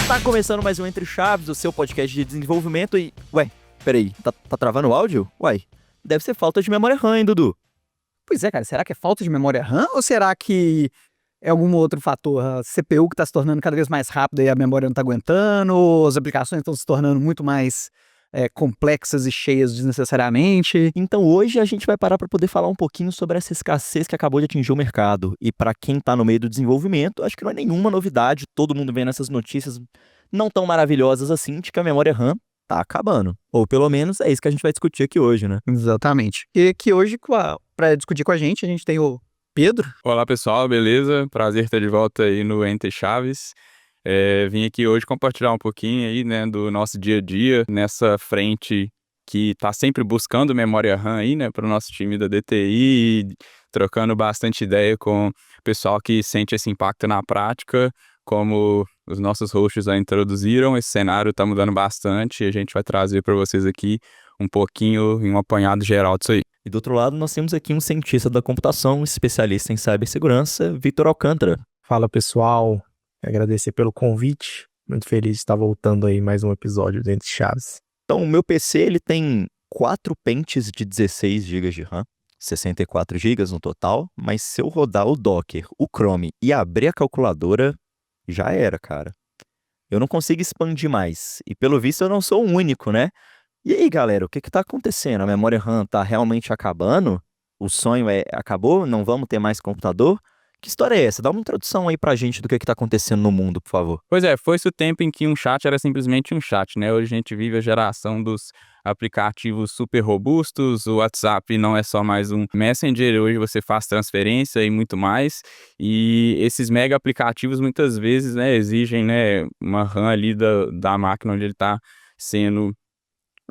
Tá começando mais um Entre Chaves, o seu podcast de desenvolvimento e... Ué, peraí, tá travando o áudio? Uai, deve ser falta de memória RAM, hein, Dudu? Pois é, cara, será que é falta de memória RAM ou será que é algum outro fator? A CPU que está se tornando cada vez mais rápida e a memória não está aguentando, ou as aplicações estão se tornando muito mais complexas e cheias desnecessariamente? Então hoje a gente vai parar para poder falar um pouquinho sobre essa escassez que acabou de atingir o mercado. E para quem tá no meio do desenvolvimento, acho que não é nenhuma novidade, todo mundo vendo essas notícias não tão maravilhosas assim de que a memória RAM tá acabando. Ou pelo menos é isso que a gente vai discutir aqui hoje, né? Exatamente. E que hoje, para discutir com a gente tem o Pedro. Olá pessoal, beleza? Prazer estar de volta aí no Entre Chaves. Vim aqui hoje compartilhar um pouquinho aí, né, do nosso dia a dia nessa frente que tá sempre buscando memória RAM aí, né, para o nosso time da DTI, trocando bastante ideia com o pessoal que sente esse impacto na prática, como os nossos hosts já introduziram. Esse cenário tá mudando bastante e a gente vai trazer para vocês aqui um pouquinho em um apanhado geral disso aí. E do outro lado nós temos aqui um cientista da computação, especialista em cibersegurança, Vitor Alcântara. Fala pessoal, agradecer pelo convite, muito feliz de estar voltando aí mais um episódio do Entre Chaves. Então o meu PC ele tem 4 pentes de 16 GB de RAM, 64 GB no total, mas se eu rodar o Docker, o Chrome e abrir a calculadora, já era, cara. Eu não consigo expandir mais, e pelo visto eu não sou o único, né? E aí, galera, o que tá acontecendo? A memória RAM tá realmente acabando? O sonho acabou? Não vamos ter mais computador? Que história é essa? Dá uma introdução aí pra gente do que tá acontecendo no mundo, por favor. Pois é, foi-se o tempo em que um chat era simplesmente um chat, né? Hoje a gente vive a geração dos aplicativos super robustos, o WhatsApp não é só mais um Messenger, hoje você faz transferência e muito mais, e esses mega aplicativos muitas vezes, né, exigem, né, uma RAM ali da máquina onde ele está sendo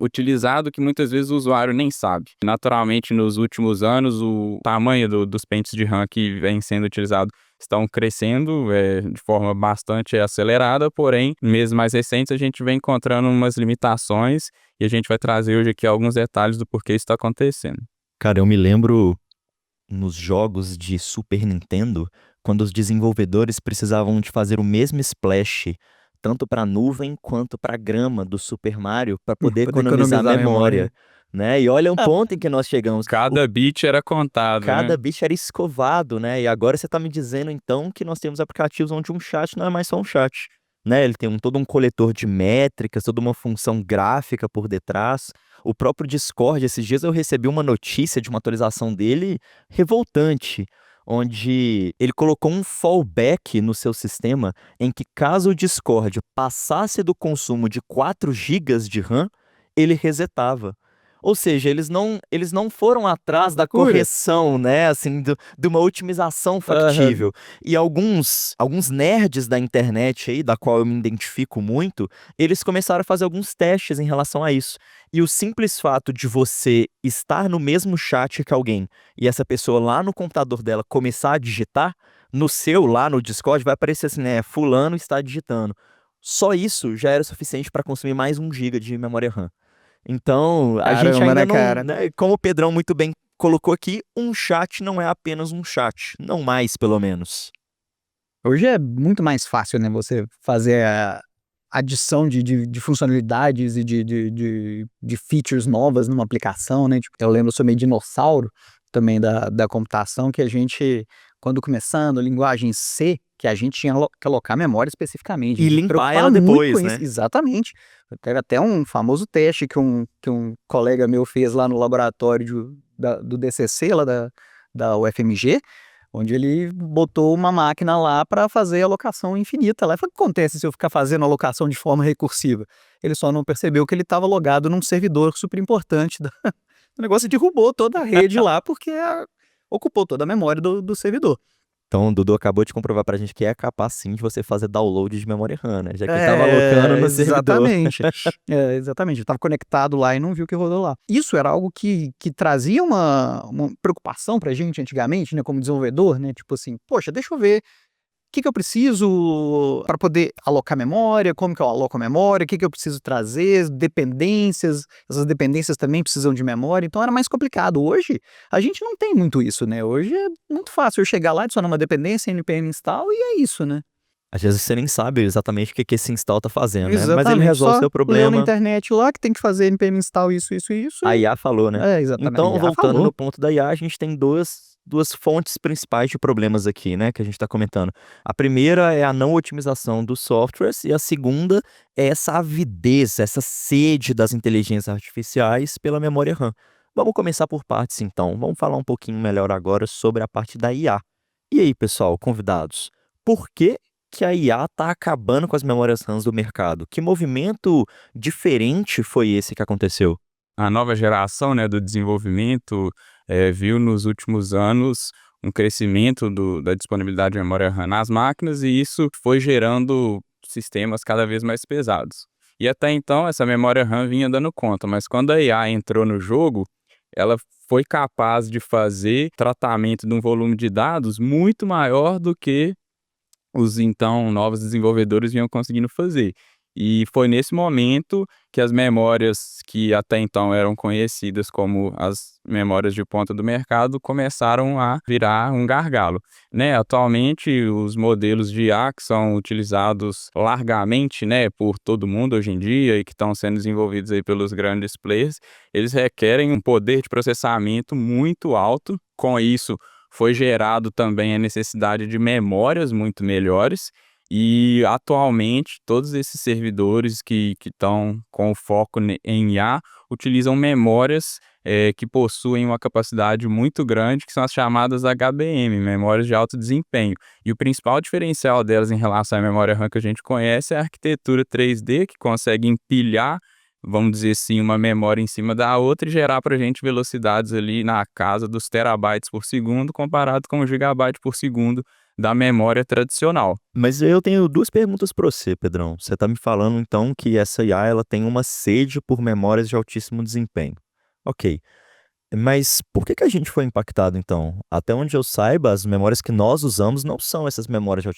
utilizado, que muitas vezes o usuário nem sabe. Naturalmente, nos últimos anos, o tamanho dos pentes de RAM que vem sendo utilizado estão crescendo de forma bastante acelerada, porém, em meses mais recentes, a gente vem encontrando umas limitações e a gente vai trazer hoje aqui alguns detalhes do porquê isso está acontecendo. Cara, eu me lembro nos jogos de Super Nintendo, quando os desenvolvedores precisavam de fazer o mesmo splash tanto para a nuvem quanto para a grama do Super Mario, para poder economizar a memória, né? E olha um ponto em que nós chegamos. Cada bit era contado, Cada né? bit era escovado, né? E agora você está me dizendo, então, que nós temos aplicativos onde um chat não é mais só um chat, né? Ele tem todo um coletor de métricas, toda uma função gráfica por detrás. O próprio Discord, esses dias eu recebi uma notícia de uma atualização dele revoltante, onde ele colocou um fallback no seu sistema em que caso o Discord passasse do consumo de 4 GB de RAM, ele resetava. Ou seja, eles não foram atrás da correção, né, assim, de uma otimização factível. E alguns nerds da internet aí, da qual eu me identifico muito, eles começaram a fazer alguns testes em relação a isso. E o simples fato de você estar no mesmo chat que alguém e essa pessoa lá no computador dela começar a digitar, lá no Discord, vai aparecer assim, né, fulano está digitando. Só isso já era suficiente para consumir mais 1 GB de memória RAM. Então, a gente ainda não, né, como o Pedrão muito bem colocou aqui, um chat não é apenas um chat, não mais, pelo menos. Hoje é muito mais fácil, né, você fazer a adição de funcionalidades e de features novas numa aplicação, né? Tipo, eu lembro, eu sou meio dinossauro também da computação, que a gente, quando começando, linguagem C, que a gente tinha que alocar memória especificamente. E limpar ela depois, né? Exatamente. Teve até um famoso teste que um colega meu fez lá no laboratório do DCC, lá da UFMG, onde ele botou uma máquina lá para fazer alocação infinita. Lá, o que acontece se eu ficar fazendo alocação de forma recursiva? Ele só não percebeu que ele estava logado num servidor super importante. O negócio derrubou toda a rede lá, porque ocupou toda a memória do servidor. Então, o Dudu acabou de comprovar pra gente que é capaz, sim, de você fazer download de memória RAM, né? Já que ele estava alocando no servidor. Exatamente. Estava conectado lá e não viu o que rodou lá. Isso era algo que trazia uma preocupação pra gente antigamente, né, como desenvolvedor, né? Tipo assim, poxa, deixa eu ver o que eu preciso para poder alocar memória, como que eu aloco a memória, o que eu preciso trazer, dependências, essas dependências também precisam de memória, então era mais complicado. Hoje, a gente não tem muito isso, né? Hoje é muito fácil eu chegar lá, adicionar uma dependência, npm install e é isso, né? Às vezes você nem sabe exatamente o que esse install tá fazendo, né, mas ele Exatamente, resolve só seu leu na problema. internet lá que tem que fazer npm install isso, isso e isso A e IA falou, né. exatamente, a Então, IA voltando falou. no ponto da IA, a gente tem duas fontes principais de problemas aqui, né, que a gente está comentando. A primeira é a não otimização dos softwares e a segunda é essa avidez, essa sede das inteligências artificiais pela memória RAM. Vamos começar por partes então, vamos falar um pouquinho melhor agora sobre a parte da IA. E aí pessoal, convidados, por que a IA está acabando com as memórias RAMs do mercado? Que movimento diferente foi esse que aconteceu? A nova geração, né, do desenvolvimento, viu nos últimos anos um crescimento da disponibilidade de memória RAM nas máquinas e isso foi gerando sistemas cada vez mais pesados. E até então essa memória RAM vinha dando conta, mas quando a IA entrou no jogo, ela foi capaz de fazer tratamento de um volume de dados muito maior do que os então novos desenvolvedores vinham conseguindo fazer. E foi nesse momento que as memórias que até então eram conhecidas como as memórias de ponta do mercado começaram a virar um gargalo, né? Atualmente, os modelos de IA que são utilizados largamente, né, por todo mundo hoje em dia e que estão sendo desenvolvidos aí pelos grandes players, eles requerem um poder de processamento muito alto. Com isso, foi gerado também a necessidade de memórias muito melhores e atualmente todos esses servidores que estão com foco em IA utilizam memórias que possuem uma capacidade muito grande, que são as chamadas HBM, memórias de alto desempenho. E o principal diferencial delas em relação à memória RAM que a gente conhece é a arquitetura 3D, que consegue empilhar, vamos dizer assim, uma memória em cima da outra e gerar para a gente velocidades ali na casa dos terabytes por segundo, comparado com o gigabyte por segundo da memória tradicional. Mas eu tenho 2 perguntas para você, Pedrão. Você está me falando então que essa IA ela tem uma sede por memórias de altíssimo desempenho. Ok, mas por que a gente foi impactado então? Até onde eu saiba, as memórias que nós usamos não são essas memórias de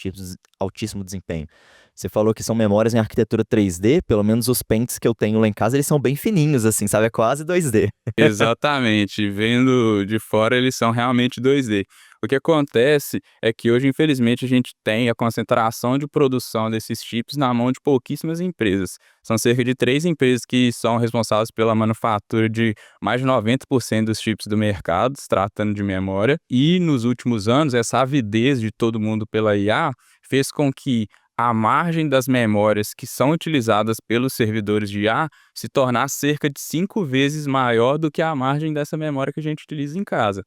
altíssimo desempenho. Você falou que são memórias em arquitetura 3D, pelo menos os pentes que eu tenho lá em casa, eles são bem fininhos assim, sabe, é quase 2D. Exatamente, vendo de fora eles são realmente 2D. O que acontece é que hoje, infelizmente, a gente tem a concentração de produção desses chips na mão de pouquíssimas empresas. São cerca de 3 empresas que são responsáveis pela manufatura de mais de 90% dos chips do mercado, se tratando de memória. E nos últimos anos, essa avidez de todo mundo pela IA fez com que a margem das memórias que são utilizadas pelos servidores de IA se tornar cerca de 5 vezes maior do que a margem dessa memória que a gente utiliza em casa.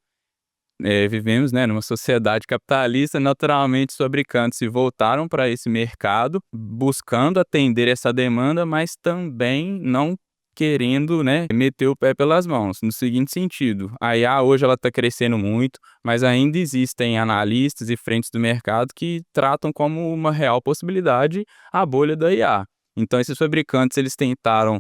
Vivemos, né, numa sociedade capitalista, naturalmente os fabricantes se voltaram para esse mercado, buscando atender essa demanda, mas também não querendo, né, meter o pé pelas mãos. No seguinte sentido, a IA hoje ela está crescendo muito, mas ainda existem analistas e frentes do mercado que tratam como uma real possibilidade a bolha da IA. Então esses fabricantes eles tentaram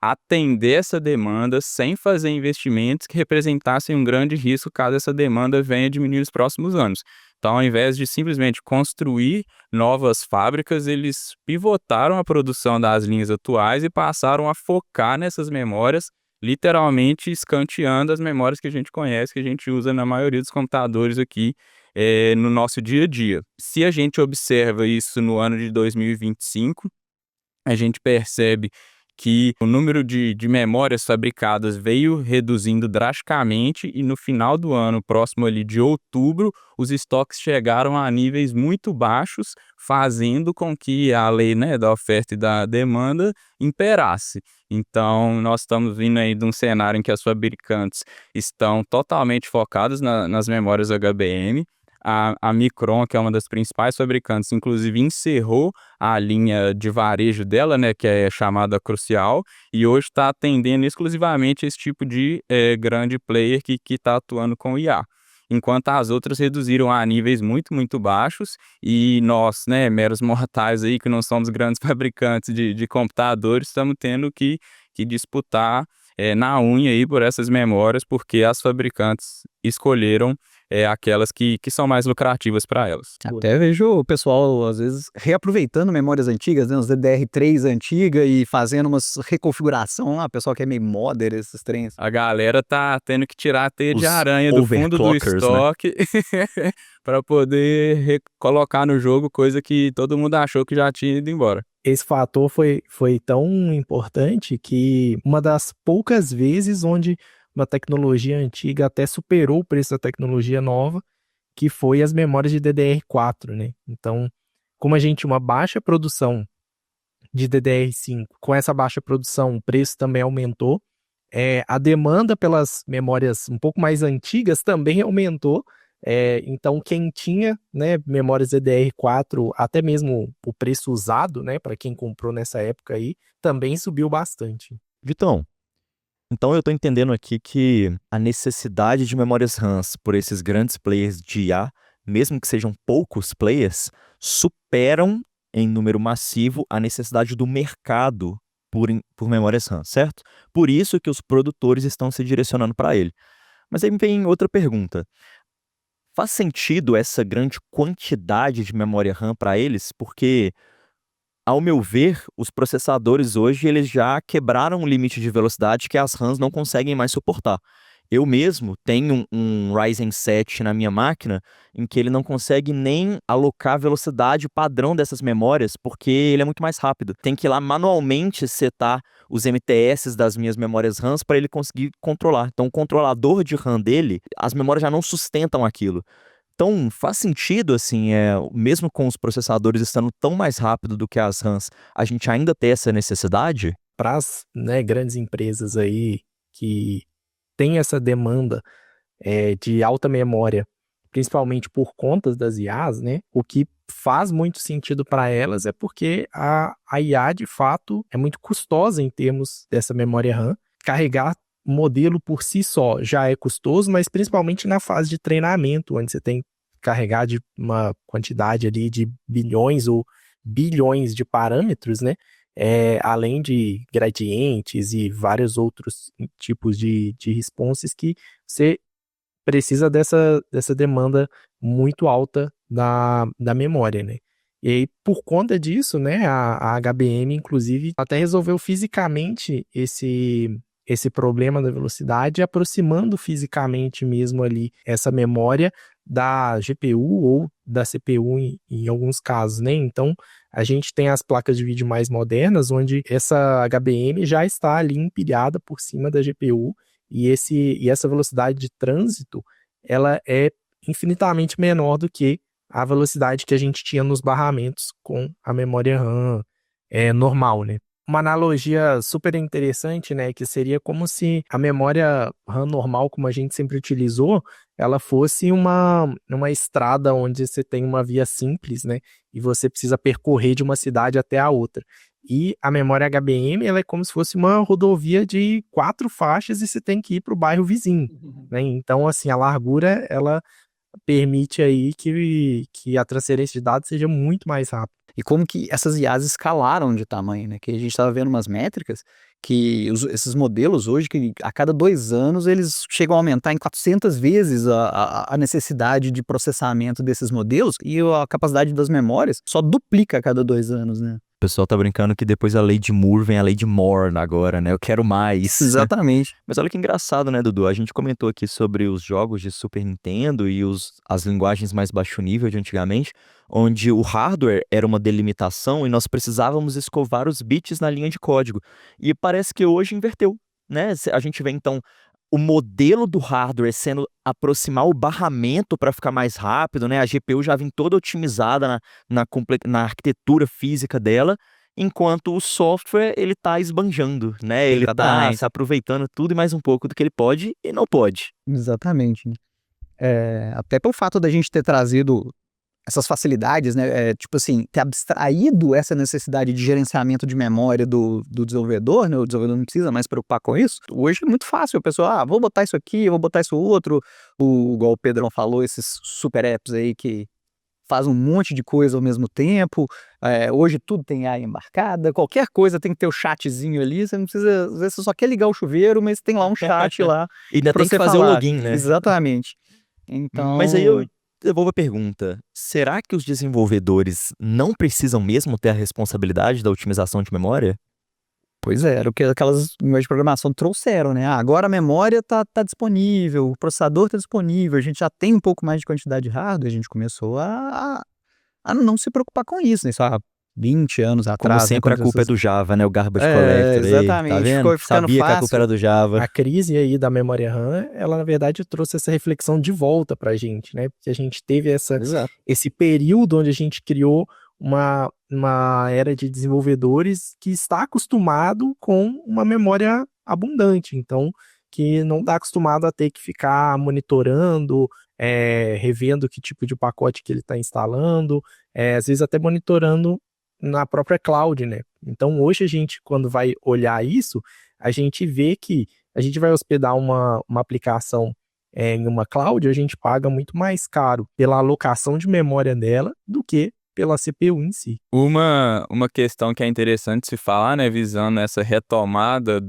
atender essa demanda sem fazer investimentos que representassem um grande risco caso essa demanda venha diminuir nos próximos anos. Então, ao invés de simplesmente construir novas fábricas, eles pivotaram a produção das linhas atuais e passaram a focar nessas memórias, literalmente escanteando as memórias que a gente conhece, que a gente usa na maioria dos computadores aqui no nosso dia a dia. Se a gente observa isso no ano de 2025, a gente percebe que o número de memórias fabricadas veio reduzindo drasticamente e no final do ano, próximo ali de outubro, os estoques chegaram a níveis muito baixos, fazendo com que a lei, né, da oferta e da demanda imperasse. Então, nós estamos vindo aí de um cenário em que as fabricantes estão totalmente focadas nas memórias HBM. A Micron, que é uma das principais fabricantes, inclusive encerrou a linha de varejo dela, né, que é chamada Crucial, e hoje está atendendo exclusivamente esse tipo de grande player que está atuando com IA. Enquanto as outras reduziram a níveis muito, muito baixos, e nós, né, meros mortais aí, que não somos grandes fabricantes de computadores, estamos tendo que disputar na unha aí por essas memórias, porque as fabricantes escolheram aquelas que são mais lucrativas para elas. Até vejo o pessoal, às vezes, reaproveitando memórias antigas, né? Os DDR3 antiga e fazendo umas reconfiguração lá, o pessoal que é meio modder, esses trens. A galera tá tendo que tirar a teia de Os aranha do fundo do overclockers, né? estoque para poder colocar no jogo coisa que todo mundo achou que já tinha ido embora. Esse fator foi tão importante que uma das poucas vezes onde uma tecnologia antiga até superou o preço da tecnologia nova, que foi as memórias de DDR4, né? Então, como a gente tinha uma baixa produção de DDR5, com essa baixa produção o preço também aumentou, a demanda pelas memórias um pouco mais antigas também aumentou. Então, quem tinha, né, memórias DDR4, até mesmo o preço usado, né, para quem comprou nessa época aí, também subiu bastante. Vitão, então eu estou entendendo aqui que a necessidade de memórias RAMs por esses grandes players de IA, mesmo que sejam poucos players, superam em número massivo a necessidade do mercado por memórias RAM, certo? Por isso que os produtores estão se direcionando para ele. Mas aí vem outra pergunta. Faz sentido essa grande quantidade de memória RAM para eles? Porque, ao meu ver, os processadores hoje eles já quebraram o limite de velocidade que as RAMs não conseguem mais suportar. Eu mesmo tenho um Ryzen 7 na minha máquina em que ele não consegue nem alocar a velocidade padrão dessas memórias porque ele é muito mais rápido. Tem que ir lá manualmente setar os MTS das minhas memórias RAMs para ele conseguir controlar. Então, o controlador de RAM dele, as memórias já não sustentam aquilo. Então, faz sentido, assim, mesmo com os processadores estando tão mais rápido do que as RAMs, a gente ainda ter essa necessidade? Para as, né, grandes empresas aí que tem essa demanda de alta memória, principalmente por conta das IAs, né? O que faz muito sentido para elas é porque a IA, de fato, é muito custosa em termos dessa memória RAM. Carregar o modelo por si só já é custoso, mas principalmente na fase de treinamento, onde você tem que carregar de uma quantidade ali de bilhões ou bilhões de parâmetros, né? Além de gradientes e vários outros tipos de responses que você precisa dessa demanda muito alta da memória, né? E aí, por conta disso, né, a HBM, inclusive, até resolveu fisicamente esse problema da velocidade, aproximando fisicamente mesmo ali essa memória da GPU ou da CPU em alguns casos, né? Então, a gente tem as placas de vídeo mais modernas, onde essa HBM já está ali empilhada por cima da GPU, e essa velocidade de trânsito, ela é infinitamente menor do que a velocidade que a gente tinha nos barramentos com a memória RAM normal, né? Uma analogia super interessante, né, que seria como se a memória RAM normal, como a gente sempre utilizou, ela fosse uma estrada onde você tem uma via simples, né, e você precisa percorrer de uma cidade até a outra. E a memória HBM, ela é como se fosse uma rodovia de 4 faixas e você tem que ir para o bairro vizinho, né? Então, assim, a largura, ela permite aí que a transferência de dados seja muito mais rápida. E como que essas IAs escalaram de tamanho, né? Que a gente estava vendo umas métricas que esses modelos hoje, que a cada 2 anos eles chegam a aumentar em 400 vezes a necessidade de processamento desses modelos, e a capacidade das memórias só duplica a cada 2 anos, né? O pessoal tá brincando que depois da lei de Moore vem a lei de More agora, né? Eu quero mais. Exatamente. Mas olha que engraçado, né, Dudu? A gente comentou aqui sobre os jogos de Super Nintendo e as linguagens mais baixo nível de antigamente, onde o hardware era uma delimitação e nós precisávamos escovar os bits na linha de código. E parece que hoje inverteu, né? A gente vê, então, o modelo do hardware sendo aproximar o barramento para ficar mais rápido, né? A GPU já vem toda otimizada na arquitetura física dela, enquanto o software ele tá esbanjando, né? Ele tá Exatamente. se aproveitando tudo e mais um pouco do que ele pode e não pode. Exatamente. Até pelo fato da gente ter trazido essas facilidades, né? Tipo assim, ter abstraído essa necessidade de gerenciamento de memória do desenvolvedor, né? O desenvolvedor não precisa mais se preocupar com isso. Hoje é muito fácil, o pessoal, vou botar isso aqui, vou botar isso outro. Igual o Pedrão falou, esses super apps aí que faz um monte de coisa ao mesmo tempo. Hoje tudo tem AI embarcada, qualquer coisa tem que ter o chatzinho ali, você não precisa, às vezes você só quer ligar o chuveiro, mas tem lá um chat lá. E ainda pra tem que você fazer falar. o login, né? Exatamente. Mas aí eu Então, devolvo a pergunta: será que os desenvolvedores não precisam mesmo ter a responsabilidade da otimização de memória? pois é, era o que aquelas linguagens de programação trouxeram, né? Ah, agora a memória tá disponível, o processador tá disponível, a gente já tem um pouco mais de quantidade de hardware, a gente começou a não se preocupar com isso, né? Isso há 20 anos Como atrás, né? sempre, a Quando culpa é essas... do Java, né? O garbage É, collector aí, tá exatamente, vendo? ficou ficando Sabia que a culpa fácil. era do Java. A crise aí da memória RAM, ela na verdade trouxe essa reflexão de volta pra gente, né? Porque a gente teve Exato. esse período onde a gente criou uma era de desenvolvedores que está acostumado com uma memória abundante, então que não está acostumado a ter que ficar monitorando, revendo que tipo de pacote que ele está instalando, às vezes até monitorando na própria cloud, né? Então hoje a gente, quando vai olhar isso, a gente vê que a gente vai hospedar uma aplicação em uma cloud, a gente paga muito mais caro pela alocação de memória dela do que pela CPU em si. Uma questão que é interessante se falar, né, visando essa retomada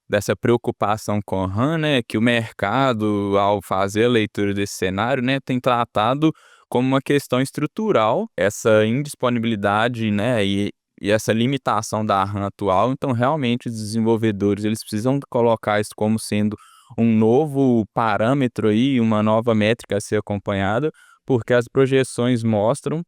dessa preocupação com RAM, né, que o mercado, ao fazer a leitura desse cenário, né, tem tratado como uma questão estrutural essa indisponibilidade, né, e essa limitação da RAM atual. Então, realmente, os desenvolvedores eles precisam colocar isso como sendo um novo parâmetro aí, uma nova métrica a ser acompanhada, porque as projeções mostram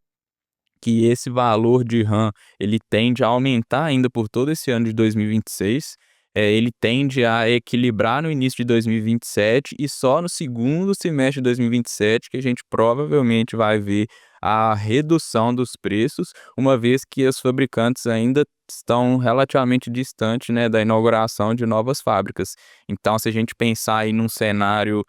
que esse valor de RAM, ele tende a aumentar ainda por todo esse ano de 2026, ele tende a equilibrar no início de 2027 e só no segundo semestre de 2027 que a gente provavelmente vai ver a redução dos preços, uma vez que os fabricantes ainda estão relativamente distantes, né, da inauguração de novas fábricas. Então, se a gente pensar aí num cenário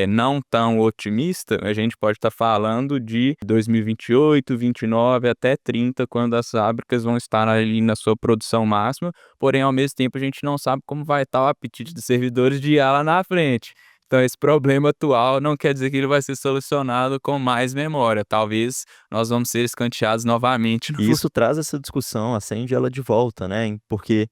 não tão otimista, a gente pode estar falando de 2028, 29 até 30, quando as fábricas vão estar ali na sua produção máxima, porém, ao mesmo tempo, a gente não sabe como vai estar o apetite dos servidores de IA lá na frente. Então, esse problema atual não quer dizer que ele vai ser solucionado com mais memória. Talvez nós vamos ser escanteados novamente no E isso traz essa discussão, acende ela de volta, né? Porque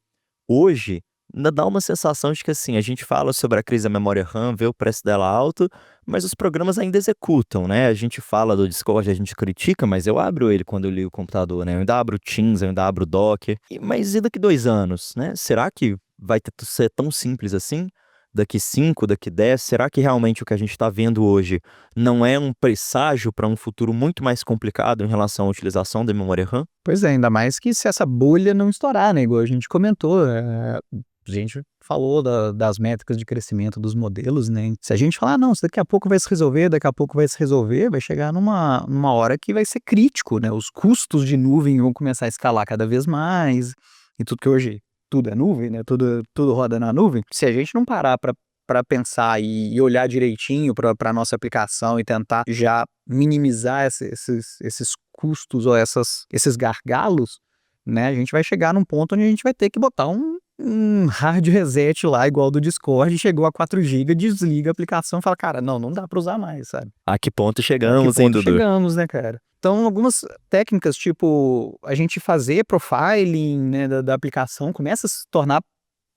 hoje ainda dá uma sensação de que assim, a gente fala sobre a crise da memória RAM, vê o preço dela alto, mas os programas ainda executam, né? A gente fala do Discord, a gente critica, mas eu abro ele quando eu ligo o computador, né? Eu ainda abro o Teams, eu ainda abro o Docker. Mas e daqui 2 anos, né? Será que vai ser tão simples assim? Daqui 5, daqui 10, será que realmente o que a gente está vendo hoje não é um presságio para um futuro muito mais complicado em relação à utilização da memória RAM? Pois é, ainda mais que se essa bolha não estourar, né? Igual a gente comentou, a gente falou das métricas de crescimento dos modelos, né? Se a gente falar, não, isso daqui a pouco vai se resolver, daqui a pouco vai se resolver, vai chegar numa hora que vai ser crítico, né? Os custos de nuvem vão começar a escalar cada vez mais, e tudo que hoje tudo é nuvem, né? Tudo roda na nuvem. Se a gente não parar para pensar e olhar direitinho para a nossa aplicação e tentar já minimizar esses custos ou esses gargalos, né? A gente vai chegar num ponto onde a gente vai ter que botar um hard reset lá, igual do Discord, chegou a 4 GB, desliga a aplicação e fala, cara, não dá para usar mais, sabe? A que ponto A que chegamos, hein, ponto Dudu? chegamos, né, cara? Então, algumas técnicas, tipo, a gente fazer profiling, né, da aplicação, começa a se tornar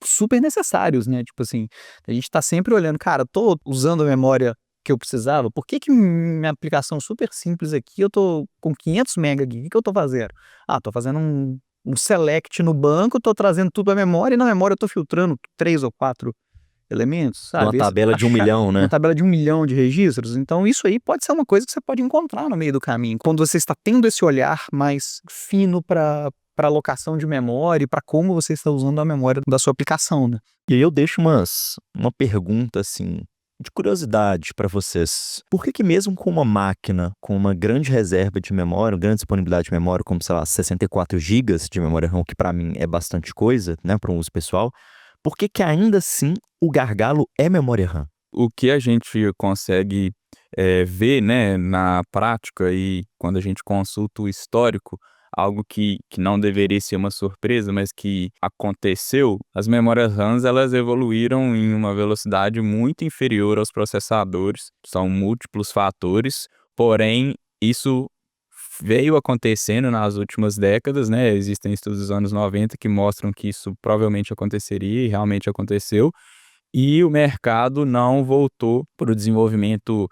super necessários, né? Tipo assim, a gente tá sempre olhando, cara, tô usando a memória que eu precisava, por que minha aplicação super simples aqui, eu tô com 500 MB aqui, o que eu tô fazendo? Ah, tô fazendo um select no banco, tô trazendo tudo pra memória, e na memória eu tô filtrando 3 ou 4 elementos, Numa sabe? tabela de 1 Achar milhão, uma né? tabela de 1 milhão de registros, então isso aí pode ser uma coisa que você pode encontrar no meio do caminho. Quando você está tendo esse olhar mais fino para alocação de memória e para como você está usando a memória da sua aplicação, né? E aí eu deixo uma pergunta assim, de curiosidade para vocês. Por que mesmo com uma máquina com uma grande reserva de memória, uma grande disponibilidade de memória, como sei lá, 64 gigas de memória RAM, que para mim é bastante coisa, né, para um uso pessoal, por que ainda assim o gargalo é memória RAM? O que a gente consegue ver, né, na prática e quando a gente consulta o histórico, algo que não deveria ser uma surpresa, mas que aconteceu, as memórias RAMs elas evoluíram em uma velocidade muito inferior aos processadores, são múltiplos fatores, porém isso veio acontecendo nas últimas décadas, né, existem estudos dos anos 90 que mostram que isso provavelmente aconteceria e realmente aconteceu. e o mercado não voltou para o desenvolvimento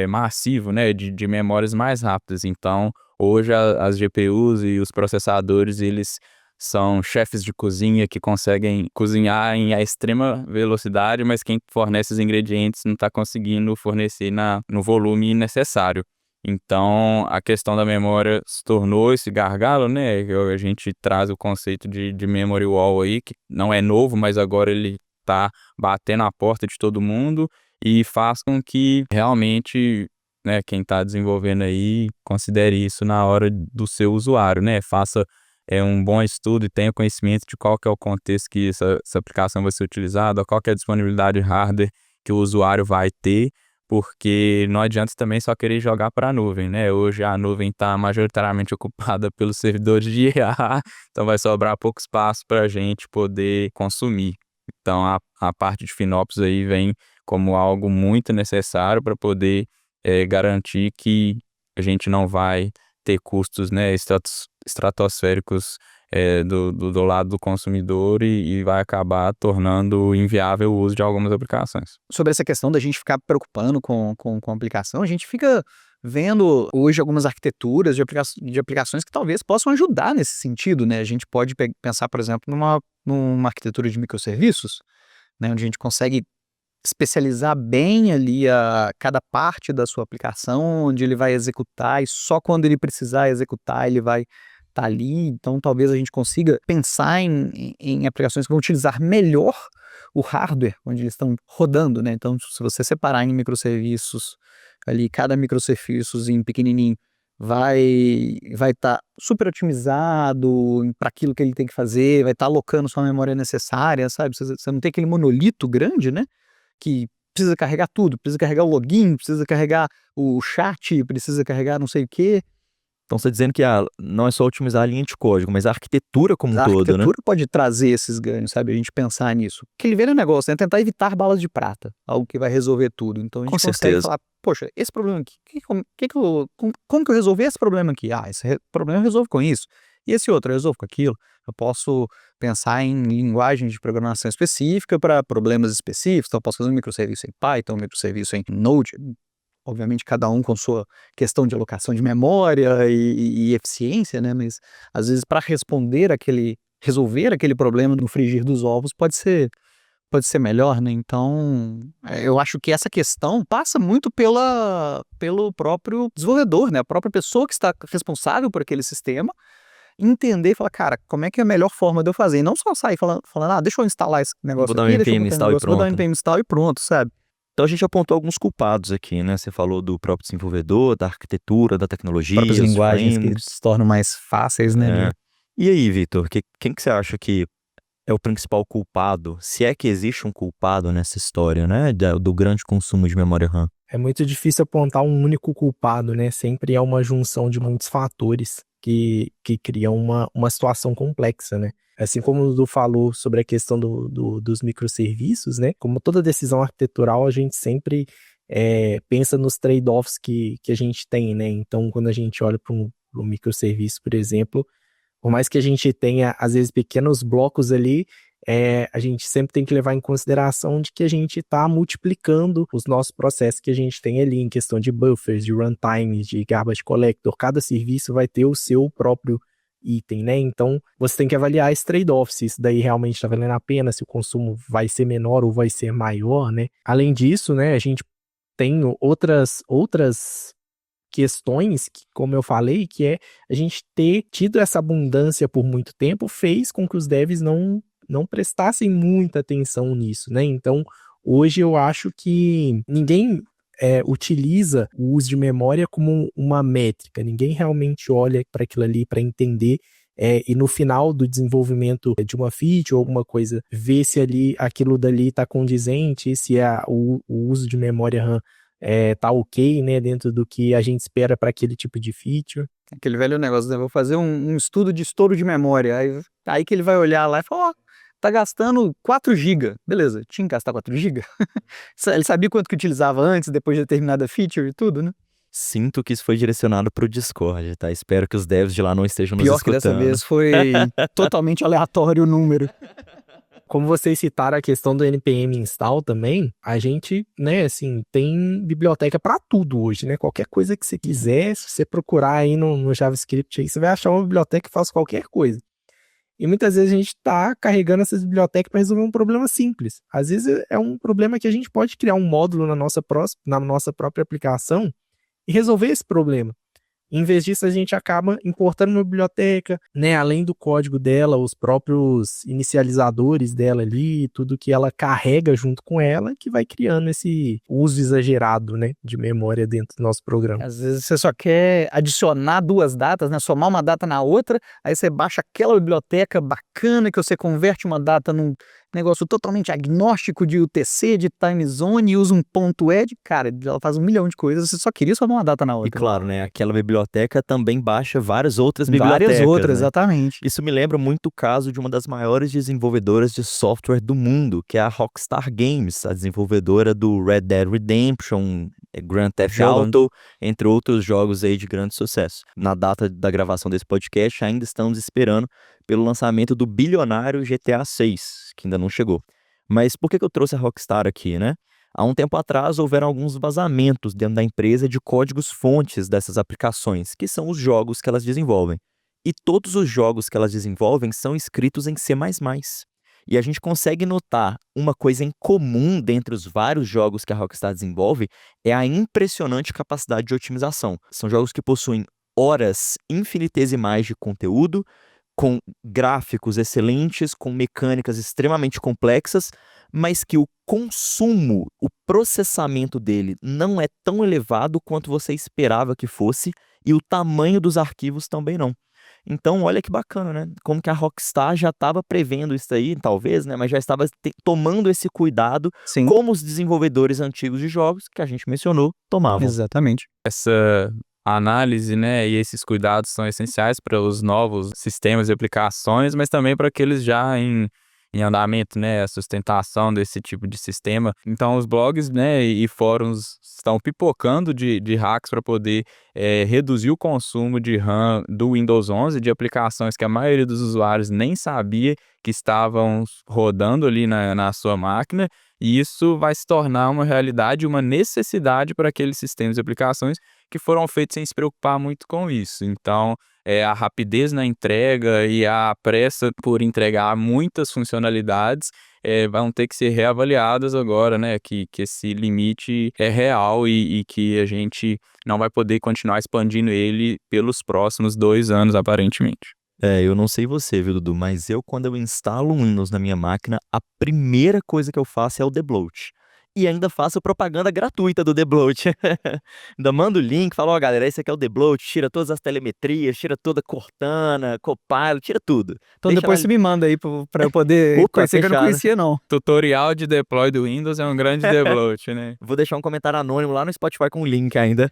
massivo, né, de memórias mais rápidas. Então, hoje as GPUs e os processadores, eles são chefes de cozinha que conseguem cozinhar em extrema velocidade, mas quem fornece os ingredientes não está conseguindo fornecer no volume necessário. Então, a questão da memória se tornou esse gargalo, né? A gente traz o conceito de memory wall aí, que não é novo, mas agora ele está batendo a porta de todo mundo e faz com que realmente, né, quem está desenvolvendo aí considere isso na hora do seu usuário, né? Faça um bom estudo e tenha conhecimento de qual que é o contexto que essa aplicação vai ser utilizada, qual que é a disponibilidade de hardware que o usuário vai ter, porque não adianta também só querer jogar para a nuvem, né? Hoje a nuvem está majoritariamente ocupada pelos servidores de IA, então vai sobrar pouco espaço para a gente poder consumir. Então a parte de FinOps aí vem como algo muito necessário para poder garantir que a gente não vai ter custos, né, estratosféricos do lado do consumidor e vai acabar tornando inviável o uso de algumas aplicações. Sobre essa questão da gente ficar preocupando com a aplicação, a gente fica vendo hoje algumas arquiteturas de aplicações que talvez possam ajudar nesse sentido, né? A gente pode pensar, por exemplo, numa arquitetura de microserviços, né, onde a gente consegue especializar bem ali cada parte da sua aplicação, onde ele vai executar e só quando ele precisar executar ele vai estar ali. Então talvez a gente consiga pensar em aplicações que vão utilizar melhor o hardware onde eles estão rodando, né? Então se você separar em microserviços ali, cada microserviçozinho pequenininho vai estar super otimizado para aquilo que ele tem que fazer, vai estar alocando sua memória necessária, sabe? Você não tem aquele monolito grande, né? Que precisa carregar tudo, precisa carregar o login, precisa carregar o chat, precisa carregar não sei o quê. Então você está dizendo que não é só otimizar a linha de código, mas a arquitetura como um A todo, né? arquitetura pode trazer esses ganhos, sabe? A gente pensar nisso. Aquele velho negócio, né? Tentar evitar balas de prata, algo que vai resolver tudo. Então a gente Com consegue certeza. falar, poxa, esse problema aqui, como que eu resolvi esse problema aqui? Esse problema eu resolvo com isso. E esse outro eu resolvo com aquilo. Eu posso pensar em linguagem de programação específica para problemas específicos. Então eu posso fazer um microserviço em Python, um microserviço em Node. Obviamente, cada um com sua questão de alocação de memória e eficiência, né? Mas, às vezes, para resolver aquele problema no frigir dos ovos pode ser melhor, né? Então, eu acho que essa questão passa muito pelo próprio desenvolvedor, né? A própria pessoa que está responsável por aquele sistema, entender e falar, cara, como é que é a melhor forma de eu fazer? E não só sair falando, deixa eu instalar esse negócio Vou dar um aqui, deixa eu npm botar install e negócio, vou dar um pronto. npm install e pronto, sabe? Então a gente apontou alguns culpados aqui, né? Você falou do próprio desenvolvedor, da arquitetura, da tecnologia, Próprias os linguagens que frameworks. se tornam mais fáceis, né? E aí, Vitor, quem que você acha que é o principal culpado? Se é que existe um culpado nessa história, né? Do grande consumo de memória RAM. É muito difícil apontar um único culpado, né? Sempre é uma junção de muitos fatores que criam uma situação complexa, né? Assim como o Dudu falou sobre a questão dos microserviços, né? Como toda decisão arquitetural, a gente sempre pensa nos trade-offs que a gente tem, né? Então, quando a gente olha para um microserviço, por exemplo, por mais que a gente tenha, às vezes, pequenos blocos ali, a gente sempre tem que levar em consideração de que a gente está multiplicando os nossos processos que a gente tem ali em questão de buffers, de runtime, de garbage collector. Cada serviço vai ter o seu próprio item, né? Então, você tem que avaliar esse trade-off, se isso daí realmente está valendo a pena, se o consumo vai ser menor ou vai ser maior, né? Além disso, né, a gente tem outras questões que, como eu falei, que é a gente ter tido essa abundância por muito tempo fez com que os devs não prestassem muita atenção nisso, né? Então, hoje eu acho que ninguém utiliza o uso de memória como uma métrica, ninguém realmente olha para aquilo ali para entender e no final do desenvolvimento de uma feature ou alguma coisa, ver se ali aquilo dali está condizente, se o uso de memória RAM tá ok, né, dentro do que a gente espera para aquele tipo de feature. Aquele velho negócio, né? Vou fazer um estudo de estouro de memória. Aí que ele vai olhar lá e falar, tá gastando 4 GB. Beleza, tinha que gastar 4 GB. Ele sabia quanto que utilizava antes, depois de determinada feature e tudo, né? Sinto que isso foi direcionado pro Discord, tá? Espero que os devs de lá não estejam nos Pior que escutando. dessa vez foi totalmente aleatório o número. Como vocês citaram a questão do npm install também, a gente, né, assim, tem biblioteca para tudo hoje, né? Qualquer coisa que você quiser, se você procurar aí no JavaScript, aí você vai achar uma biblioteca que faz qualquer coisa. E muitas vezes a gente está carregando essas bibliotecas para resolver um problema simples. Às vezes é um problema que a gente pode criar um módulo na nossa própria aplicação e resolver esse problema. Em vez disso, a gente acaba importando uma biblioteca, né? Além do código dela, os próprios inicializadores dela ali, tudo que ela carrega junto com ela, que vai criando esse uso exagerado, né, de memória dentro do nosso programa. Às vezes você só quer adicionar duas datas, né? Somar uma data na outra, aí você baixa aquela biblioteca bacana que você converte uma data num negócio totalmente agnóstico de UTC, de time zone, e usa um ponto .ed. Cara, ela faz 1 milhão de coisas, você só queria somar uma data na outra. E claro, né, aquela biblioteca também baixa várias outras bibliotecas. Várias outras, né? exatamente. Isso me lembra muito o caso de uma das maiores desenvolvedoras de software do mundo, que é a Rockstar Games, a desenvolvedora do Red Dead Redemption, Grand Theft Auto, entre outros jogos aí de grande sucesso. Na data da gravação desse podcast, ainda estamos esperando pelo lançamento do bilionário GTA 6, que ainda não chegou. Mas por que eu trouxe a Rockstar aqui, né? Há um tempo atrás, houveram alguns vazamentos dentro da empresa de códigos-fontes dessas aplicações, que são os jogos que elas desenvolvem. E todos os jogos que elas desenvolvem são escritos em C++. E a gente consegue notar uma coisa em comum dentre os vários jogos que a Rockstar desenvolve, é a impressionante capacidade de otimização. São jogos que possuem horas infinitesimais de conteúdo, com gráficos excelentes, com mecânicas extremamente complexas, mas que o consumo, o processamento dele não é tão elevado quanto você esperava que fosse, e o tamanho dos arquivos também não. Então, olha que bacana, né? Como que a Rockstar já estava prevendo isso aí, talvez, né? Mas já estava tomando esse cuidado, Sim, como os desenvolvedores antigos de jogos, que a gente mencionou, tomavam. exatamente. Essa análise, né, e esses cuidados são essenciais para os novos sistemas e aplicações, mas também para aqueles já em andamento, né, a sustentação desse tipo de sistema. Então, os blogs, né, e fóruns estão pipocando de hacks para poder reduzir o consumo de RAM do Windows 11, de aplicações que a maioria dos usuários nem sabia que estavam rodando ali na sua máquina, e isso vai se tornar uma realidade, uma necessidade para aqueles sistemas e aplicações que foram feitos sem se preocupar muito com isso. Então, a rapidez na entrega e a pressa por entregar muitas funcionalidades vão ter que ser reavaliadas agora, né? Que esse limite é real e que a gente não vai poder continuar expandindo ele pelos próximos 2 anos, aparentemente. Eu não sei você, viu, Dudu, mas quando eu instalo um Windows na minha máquina, a primeira coisa que eu faço é o debloat. E ainda faço propaganda gratuita do debloat. Ainda mando o link, falo, ó, galera, esse aqui é o debloat, tira todas as telemetrias, tira toda a Cortana, Copilot, tira tudo. Então Deixa depois lá- você me manda aí pra eu poder Opa, conhecer, que eu não fechado. conhecia, não. Tutorial de deploy do Windows é um grande debloat, né? Vou deixar um comentário anônimo lá no Spotify com o link ainda.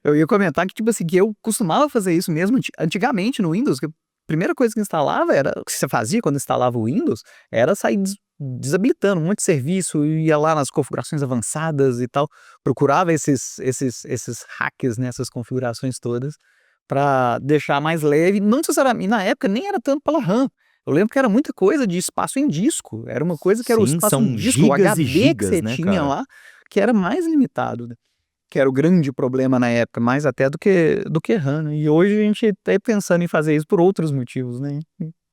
Eu ia comentar que, tipo assim, que eu costumava fazer isso mesmo antigamente no Windows, que a primeira coisa que instalava era, o que você fazia quando instalava o Windows, era sair desabilitando um monte de serviço, ia lá nas configurações avançadas e tal, procurava esses hacks, né, essas configurações todas, para deixar mais leve, não necessariamente, na época nem era tanto pela RAM. Eu lembro que era muita coisa de espaço em disco, era uma coisa que era o Sim, espaço são em disco, o gigas e HD que gigas, você né, tinha cara? lá, que era mais limitado, né? Que era o grande problema na época, mais até do que RAM, né? E hoje a gente tá pensando em fazer isso por outros motivos, né?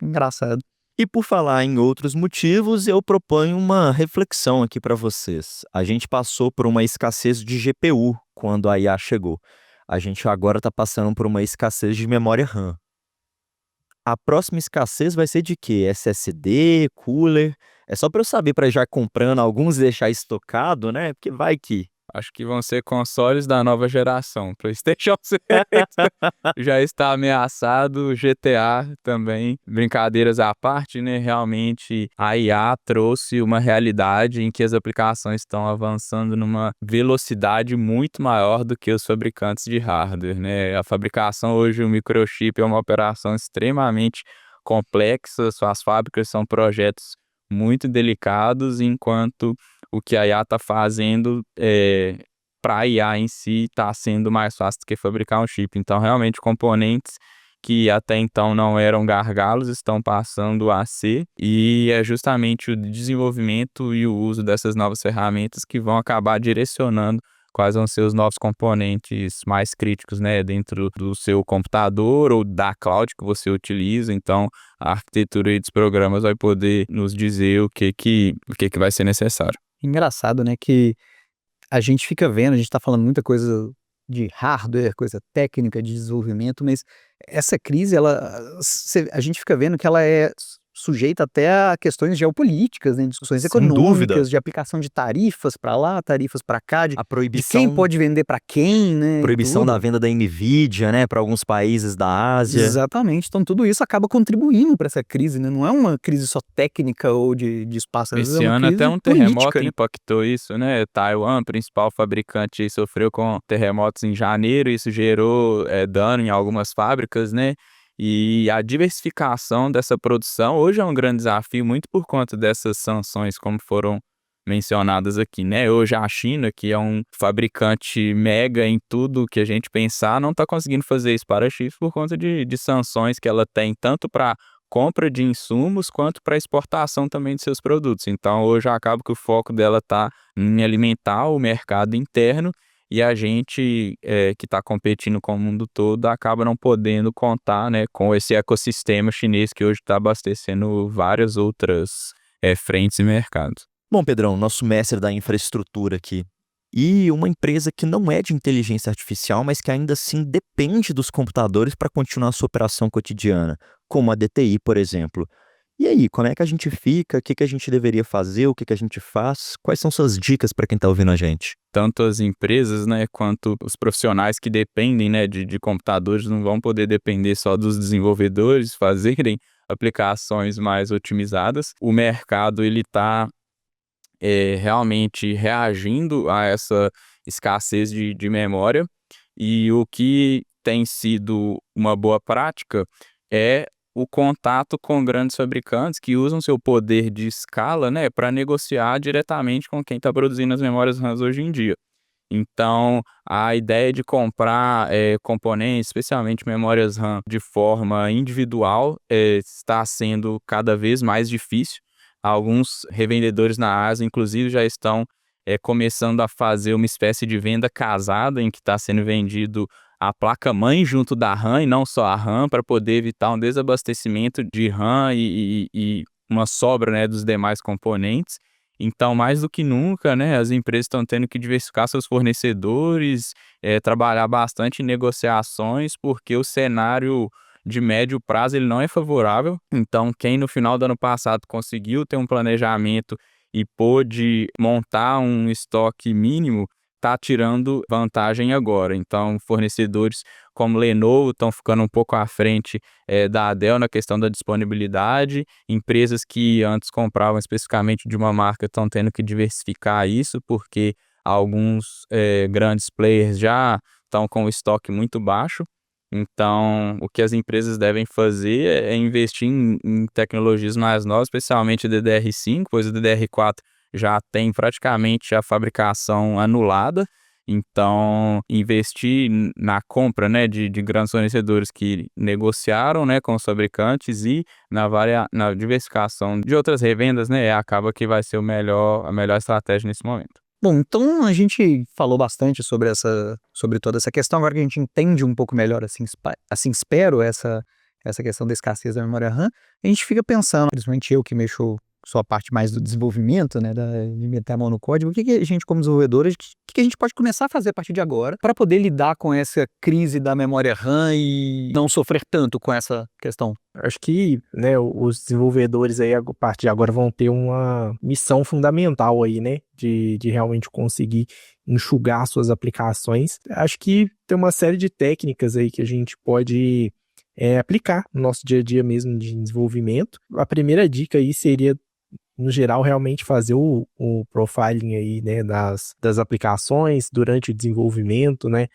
Engraçado. E por falar em outros motivos, eu proponho uma reflexão aqui para vocês. A gente passou por uma escassez de GPU quando a IA chegou. A gente agora está passando por uma escassez de memória RAM. A próxima escassez vai ser de quê? SSD, cooler? É só para eu saber para já comprando alguns e deixar estocado, né? Porque vai que. Acho que vão ser consoles da nova geração. PlayStation 6 já está ameaçado, GTA também. Brincadeiras à parte, né? Realmente a IA trouxe uma realidade em que as aplicações estão avançando numa velocidade muito maior do que os fabricantes de hardware, né? A fabricação hoje, o microchip é uma operação extremamente complexa, suas fábricas são projetos muito delicados, enquanto o que a IA está fazendo para a IA em si está sendo mais fácil do que fabricar um chip. Então, realmente, componentes que até então não eram gargalos estão passando a ser, e é justamente o desenvolvimento e o uso dessas novas ferramentas que vão acabar direcionando quais vão ser os novos componentes mais críticos, né, dentro do seu computador ou da cloud que você utiliza. Então, a arquitetura aí dos programas vai poder nos dizer o que vai ser necessário. Engraçado, né, que a gente fica vendo, a gente está falando muita coisa de hardware, coisa técnica, de desenvolvimento, mas essa crise, a gente fica vendo que ela é sujeita até a questões geopolíticas, né, discussões Sem econômicas, dúvida. de aplicação de tarifas para lá, tarifas para cá, de A quem proibição, pode vender para quem, né, e proibição da tudo. venda da Nvidia, né, para alguns países da Ásia. Exatamente, então tudo isso acaba contribuindo para essa crise, né? Não é uma crise só técnica ou de espaço, às vezes é Esse uma ano até crise um terremoto política, né? impactou isso, né? Taiwan, principal fabricante, sofreu com terremotos em janeiro, isso gerou dano em algumas fábricas, né? E a diversificação dessa produção hoje é um grande desafio, muito por conta dessas sanções, como foram mencionadas aqui, né? Hoje a China, que é um fabricante mega em tudo que a gente pensar, não está conseguindo fazer isso para chips por conta de sanções que ela tem tanto para compra de insumos quanto para exportação também de seus produtos. Então hoje acaba que o foco dela está em alimentar o mercado interno, e a gente que está competindo com o mundo todo acaba não podendo contar, né, com esse ecossistema chinês que hoje está abastecendo várias outras frentes e mercados. Bom, Pedrão, nosso mestre da infraestrutura aqui. E uma empresa que não é de inteligência artificial, mas que ainda assim depende dos computadores para continuar a sua operação cotidiana, como a DTI, por exemplo. E aí, como é que a gente fica? O que a gente deveria fazer? O que a gente faz? Quais são suas dicas para quem está ouvindo a gente? Tanto as empresas, né, quanto os profissionais que dependem, né, de computadores não vão poder depender só dos desenvolvedores fazerem aplicações mais otimizadas. O mercado ele está realmente reagindo a essa escassez de memória, e o que tem sido uma boa prática é o contato com grandes fabricantes que usam seu poder de escala, né, para negociar diretamente com quem está produzindo as memórias RAM hoje em dia. Então, a ideia de comprar componentes, especialmente memórias RAM, de forma individual, está sendo cada vez mais difícil. Alguns revendedores na Ásia, inclusive, já estão começando a fazer uma espécie de venda casada, em que está sendo vendido a placa-mãe junto da RAM e não só a RAM, para poder evitar um desabastecimento de RAM e uma sobra, né, dos demais componentes. Então, mais do que nunca, né, as empresas estão tendo que diversificar seus fornecedores, trabalhar bastante em negociações, porque o cenário de médio prazo ele não é favorável. Então, quem no final do ano passado conseguiu ter um planejamento e pôde montar um estoque mínimo, está tirando vantagem agora. Então, fornecedores como Lenovo estão ficando um pouco à frente da Dell na questão da disponibilidade. Empresas que antes compravam especificamente de uma marca estão tendo que diversificar isso, porque alguns grandes players já estão com o estoque muito baixo. Então, o que as empresas devem fazer é investir em tecnologias mais novas, especialmente o DDR5, pois o DDR4 já tem praticamente a fabricação anulada. Então, investir na compra, né, de grandes fornecedores que negociaram, né, com os fabricantes, e na diversificação de outras revendas, né, acaba que vai ser a melhor estratégia nesse momento. Bom, então a gente falou bastante sobre toda essa questão. Agora que a gente entende um pouco melhor, assim espero, essa questão da escassez da memória RAM, a gente fica pensando, principalmente eu que mexo só a parte mais do desenvolvimento, né, de meter a mão no código, o que a gente, como desenvolvedores, o que a gente pode começar a fazer a partir de agora para poder lidar com essa crise da memória RAM e não sofrer tanto com essa questão? Acho que, né, os desenvolvedores aí, a partir de agora, vão ter uma missão fundamental aí, né, de realmente conseguir enxugar suas aplicações. Acho que tem uma série de técnicas aí que a gente pode aplicar no nosso dia a dia mesmo de desenvolvimento. A primeira dica aí seria, no geral, realmente fazer o profiling aí, né, das aplicações durante o desenvolvimento, né,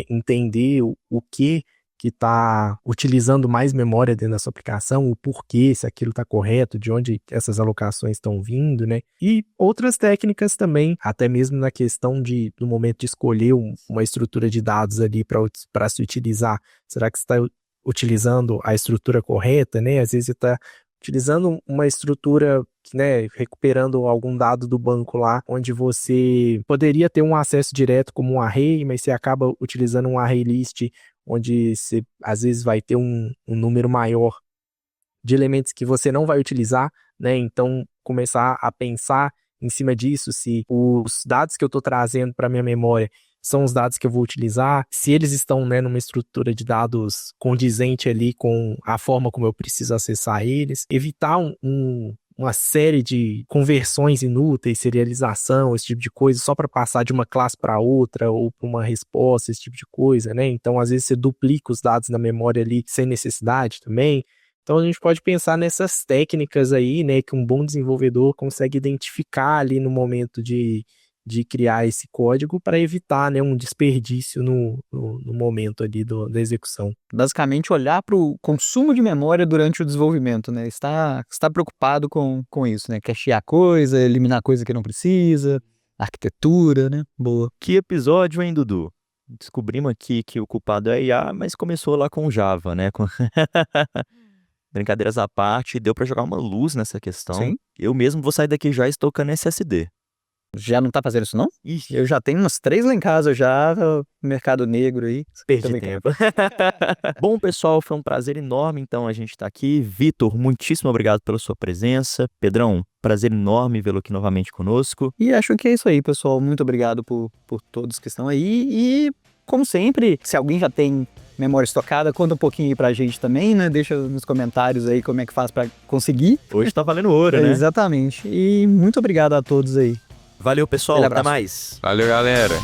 entender o que está utilizando mais memória dentro da sua aplicação, o porquê, se aquilo está correto, de onde essas alocações estão vindo, né, e outras técnicas também, até mesmo na questão do momento de escolher uma estrutura de dados ali para se utilizar. Será que você está utilizando a estrutura correta, né? Às vezes você está utilizando uma estrutura, né, recuperando algum dado do banco lá, onde você poderia ter um acesso direto como um array, mas você acaba utilizando um array list, onde você às vezes vai ter um número maior de elementos que você não vai utilizar, né? Então, começar a pensar em cima disso, se os dados que eu estou trazendo para minha memória são os dados que eu vou utilizar, se eles estão, né, numa estrutura de dados condizente ali com a forma como eu preciso acessar eles, evitar uma série de conversões inúteis, serialização, esse tipo de coisa, só para passar de uma classe para outra ou para uma resposta, esse tipo de coisa, né? Então, às vezes, você duplica os dados na memória ali sem necessidade também. Então, a gente pode pensar nessas técnicas aí, né, que um bom desenvolvedor consegue identificar ali no momento de criar esse código para evitar, né, um desperdício no momento ali da execução. Basicamente, olhar para o consumo de memória durante o desenvolvimento, né? Está preocupado com isso, né? Cachear coisa, eliminar coisa que não precisa, arquitetura, né? Boa. Que episódio, hein, Dudu? Descobrimos aqui que o culpado é IA, mas começou lá com Java, né? Brincadeiras à parte, deu para jogar uma luz nessa questão. Sim. Eu mesmo vou sair daqui já estocando SSD. Já não tá fazendo isso, não? Ixi, Eu já tenho umas 3 lá em casa já, mercado negro aí. perdi Também tempo. Bom, pessoal, foi um prazer enorme, então, a gente tá aqui. Vitor, muitíssimo obrigado pela sua presença. Pedrão, prazer enorme vê-lo aqui novamente conosco. E acho que é isso aí, pessoal. Muito obrigado por todos que estão aí. E, como sempre, se alguém já tem memória estocada, conta um pouquinho aí pra gente também, né? Deixa nos comentários aí como é que faz pra conseguir. Hoje tá valendo ouro, né? Exatamente. E muito obrigado a todos aí. Valeu, pessoal. Aquele Até abraço. mais. Valeu, galera.